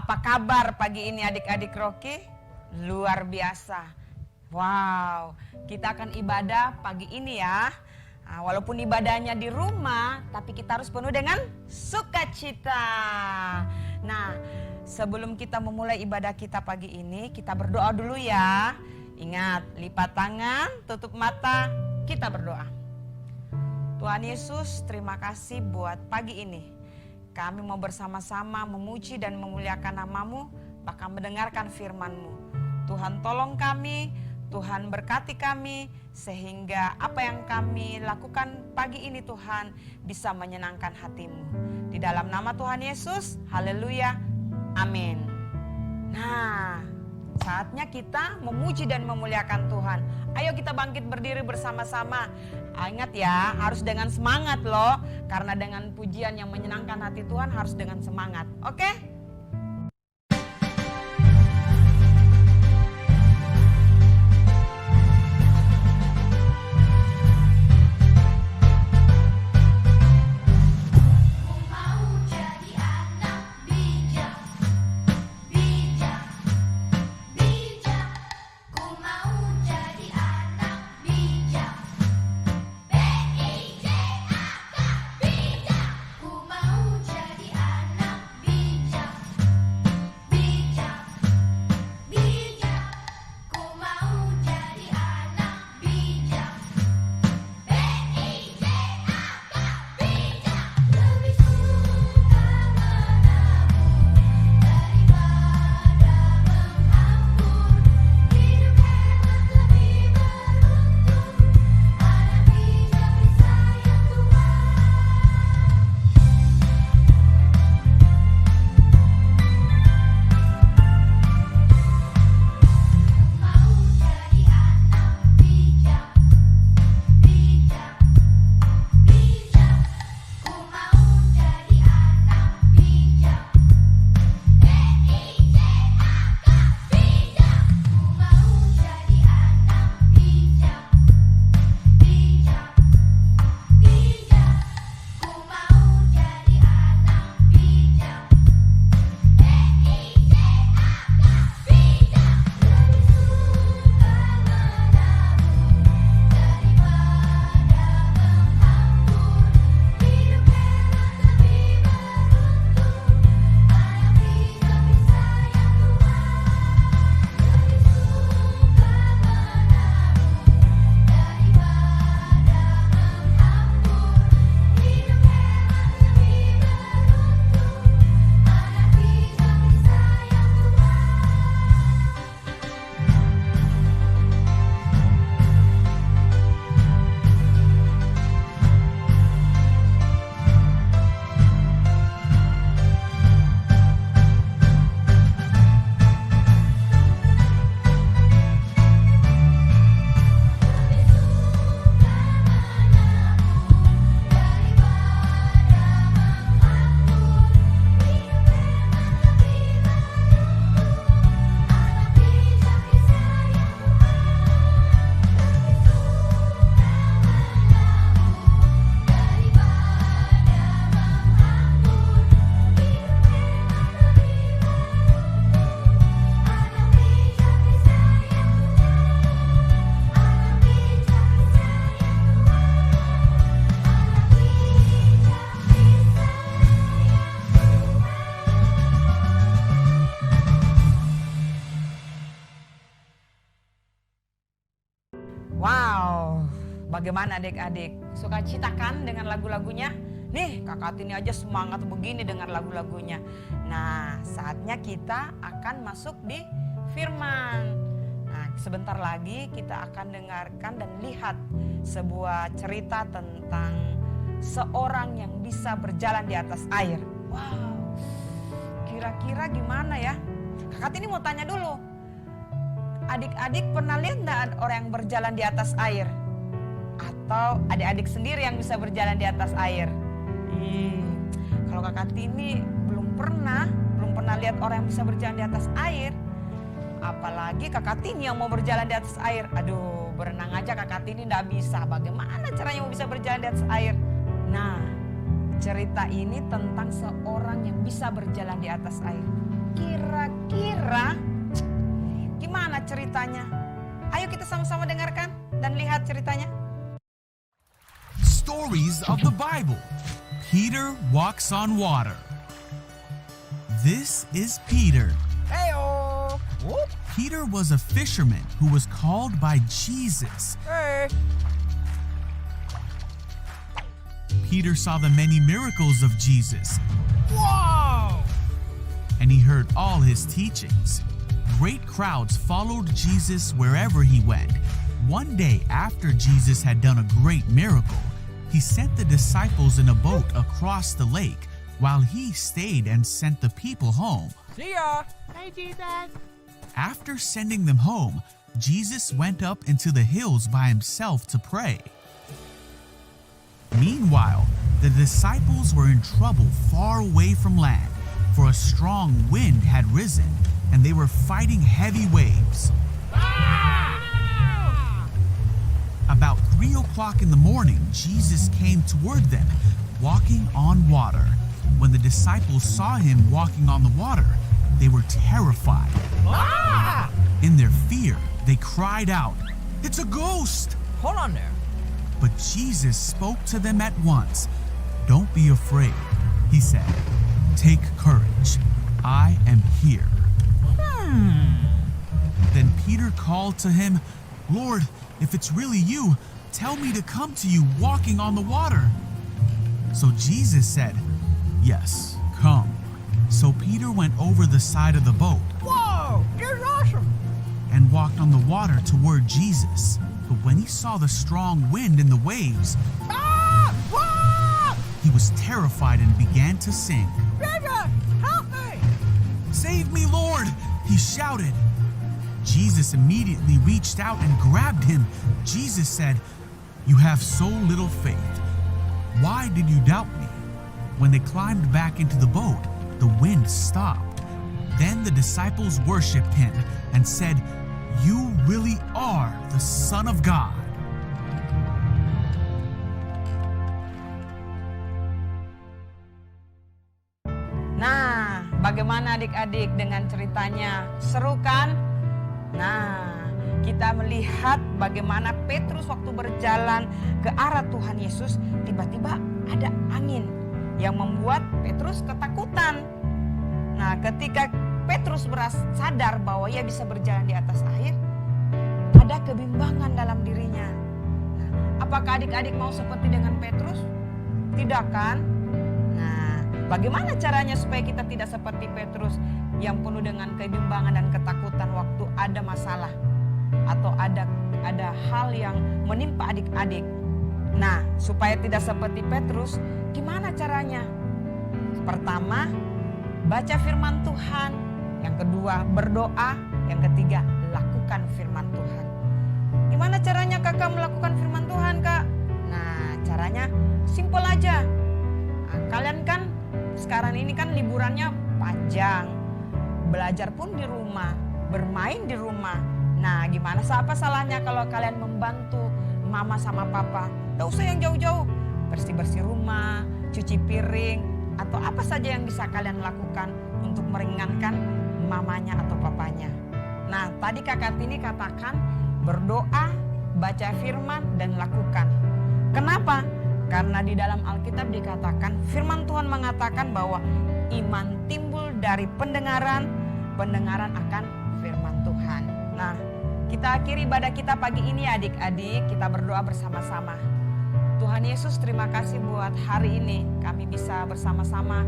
Apa kabar pagi ini adik-adik Rocky? Luar biasa. Wow, kita akan ibadah pagi ini ya. Nah, walaupun ibadahnya di rumah, tapi kita harus penuh dengan sukacita. Nah, sebelum kita memulai ibadah kita pagi ini, kita berdoa dulu ya. Ingat, lipat tangan, tutup mata, kita berdoa. Tuhan Yesus, terima kasih buat pagi ini. Kami mau bersama-sama memuji dan memuliakan nama-Mu, bahkan mendengarkan firman-Mu. Tuhan tolong kami, Tuhan berkati kami, sehingga apa yang kami lakukan pagi ini Tuhan bisa menyenangkan hati-Mu. Di dalam nama Tuhan Yesus, haleluya, amin. Nah, saatnya kita memuji dan memuliakan Tuhan. Ayo kita bangkit berdiri bersama-sama. Ingat ya, harus dengan semangat loh. Karena dengan pujian yang menyenangkan hati Tuhan harus dengan semangat. Oke? Wow, bagaimana adik-adik? Sukacita kan dengan lagu-lagunya? Nih, Kakak Tini aja semangat begini dengan lagu-lagunya. Nah, saatnya kita akan masuk di firman. Nah, sebentar lagi kita akan dengarkan dan lihat sebuah cerita tentang seorang yang bisa berjalan di atas air. Wow, kira-kira gimana ya? Kakak Tini mau tanya dulu. Adik-adik pernah lihat enggak orang yang berjalan di atas air? Atau adik-adik sendiri yang bisa berjalan di atas air? Kalau Kakak Tini belum pernah lihat orang yang bisa berjalan di atas air. Apalagi Kakak Tini yang mau berjalan di atas air. Aduh, berenang aja Kakak Tini enggak bisa. Bagaimana caranya mau bisa berjalan di atas air? Nah, cerita ini tentang seorang yang bisa berjalan di atas air. kira-kira gimana ceritanya? Ayo kita sama-sama dengarkan dan lihat ceritanya. Stories of the Bible. Peter walks on water. This is Peter. Heyo. Peter was a fisherman who was called by Jesus. Hey. Peter saw the many miracles of Jesus, Wow. and he heard all his teachings. Great crowds followed Jesus wherever he went. One day after Jesus had done a great miracle, he sent the disciples in a boat across the lake while he stayed and sent the people home. See ya. Hey, Jesus. After sending them home, Jesus went up into the hills by himself to pray. Meanwhile, the disciples were in trouble far away from land, for a strong wind had risen, and they were fighting heavy waves. About 3 o'clock in the morning, Jesus came toward them, walking on water. When the disciples saw him walking on the water, they were terrified. In their fear, they cried out, "It's a ghost!" Hold on there. But Jesus spoke to them at once. "Don't be afraid," he said. "Take courage. I am here." Then Peter called to him, "Lord, if it's really you, tell me to come to you walking on the water." So Jesus said, "Yes, come." So Peter went over the side of the boat Whoa, you're awesome. and walked on the water toward Jesus. But when he saw the strong wind and the waves, Whoa! he was terrified and began to sing. Jesus, help me. "Save me, Lord!" he shouted. Jesus immediately reached out and grabbed him. Jesus said, "You have so little faith. Why did you doubt me?" When they climbed back into the boat, the wind stopped. Then the disciples worshipped him and said, "You really are the Son of God." Nah, bagaimana adik-adik dengan ceritanya? Seru kan? Nah, kita melihat bagaimana Petrus waktu berjalan ke arah Tuhan Yesus, tiba-tiba ada angin yang membuat Petrus ketakutan. Nah, ketika Petrus sadar bahwa ia bisa berjalan di atas air, ada kebimbangan dalam dirinya. Nah, apakah adik-adik mau seperti dengan Petrus? Tidak kan? Nah, bagaimana caranya supaya kita tidak seperti Petrus yang penuh dengan kebimbangan dan ketakutan waktu ada masalah atau ada hal yang menimpa adik-adik? Nah, supaya tidak seperti Petrus, gimana caranya? Pertama, baca firman Tuhan. Yang kedua, berdoa. Yang ketiga, lakukan firman Tuhan. Gimana caranya kakak melakukan firman Tuhan, Kak? Nah, caranya simpel aja. Nah, kalian kan sekarang ini kan liburannya panjang. Belajar pun di rumah, bermain di rumah. Nah, gimana apa salahnya kalau kalian membantu mama sama papa? Gak usah yang jauh-jauh. Bersih-bersih rumah, cuci piring, atau apa saja yang bisa kalian lakukan untuk meringankan mamanya atau papanya. Nah, tadi kakak Tini katakan berdoa, baca firman, dan lakukan. Kenapa? Karena di dalam Alkitab dikatakan, firman Tuhan mengatakan bahwa iman timbul dari pendengaran, pendengaran akan firman Tuhan. Nah, kita akhiri ibadah kita pagi ini adik-adik, kita berdoa bersama-sama. Tuhan Yesus, terima kasih buat hari ini kami bisa bersama-sama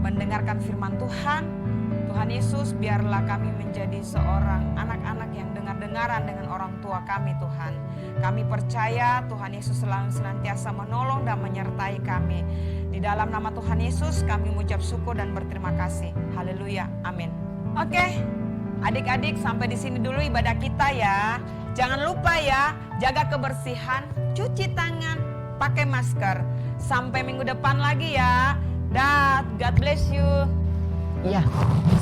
mendengarkan firman Tuhan. Tuhan Yesus, biarlah kami menjadi seorang anak-anak yang dengar-dengaran dengan orang tua kami, Tuhan. Kami percaya Tuhan Yesus selalu senantiasa menolong dan menyertai kami. Di dalam nama Tuhan Yesus kami mengucap syukur dan berterima kasih. Haleluya, amin. Oke, adik-adik sampai di sini dulu ibadah kita ya. Jangan lupa ya, jaga kebersihan, cuci tangan, pakai masker. Sampai minggu depan lagi ya. Dad, God bless you. Ya,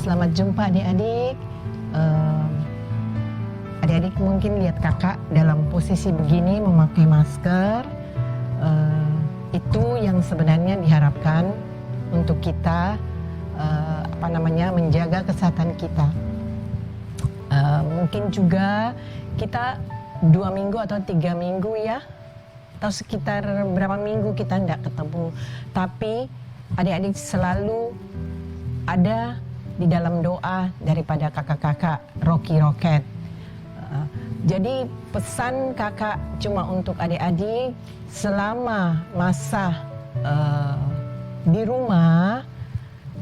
selamat jumpa adik-adik. Adik-adik mungkin lihat kakak dalam posisi begini memakai masker. Itu yang sebenarnya diharapkan untuk kita menjaga kesehatan kita. Mungkin juga kita 2 minggu atau 3 minggu ya, atau sekitar berapa minggu kita tidak ketemu, tapi adik-adik selalu ada di dalam doa daripada kakak-kakak Rocky Rocket. Jadi pesan kakak cuma untuk adik-adik selama masa di rumah,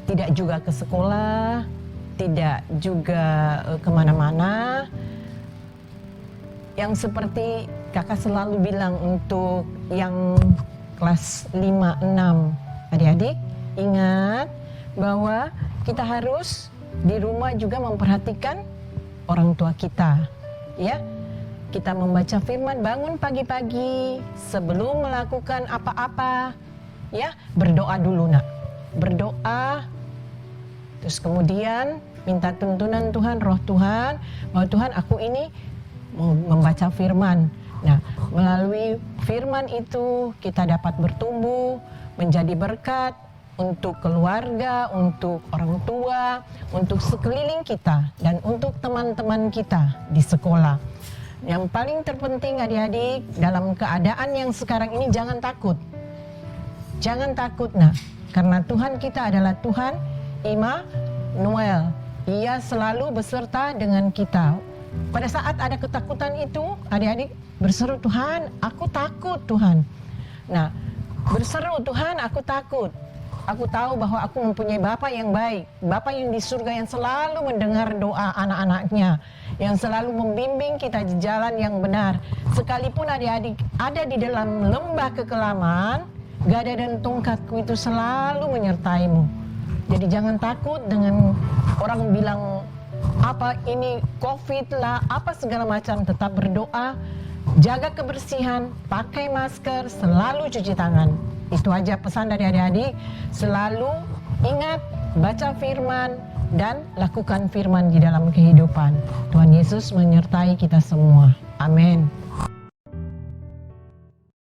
tidak juga ke sekolah, tidak juga kemana-mana. Yang seperti kakak selalu bilang untuk yang kelas 5-6, adik-adik ingat bahwa kita harus di rumah juga memperhatikan orang tua kita, ya. Kita membaca firman, bangun pagi-pagi sebelum melakukan apa-apa, ya, berdoa dulu nak, berdoa, terus kemudian minta tuntunan Tuhan, roh Tuhan, bahwa Tuhan aku ini mau membaca firman. Nah, melalui firman itu kita dapat bertumbuh, menjadi berkat untuk keluarga, untuk orang tua, untuk sekeliling kita, dan untuk teman-teman kita di sekolah. Yang paling terpenting adik-adik dalam keadaan yang sekarang ini, jangan takut. Jangan takut nak, karena Tuhan kita adalah Tuhan Immanuel. Ia selalu beserta dengan kita. Pada saat ada ketakutan itu, adik-adik berseru, Tuhan, aku takut Tuhan. Nah, berseru, Tuhan, aku takut. Aku tahu bahwa aku mempunyai Bapa yang baik, Bapa yang di surga yang selalu mendengar doa anak-anaknya, yang selalu membimbing kita di jalan yang benar. Sekalipun adik-adik ada di dalam lembah kekelaman, gada dan tongkatku itu selalu menyertaimu. Jadi jangan takut dengan orang bilang apa ini COVID lah, apa segala macam, tetap berdoa, jaga kebersihan, pakai masker, selalu cuci tangan. Itu aja pesan dari adik-adik, selalu ingat baca firman dan lakukan firman di dalam kehidupan. Tuhan Yesus menyertai kita semua. Amin.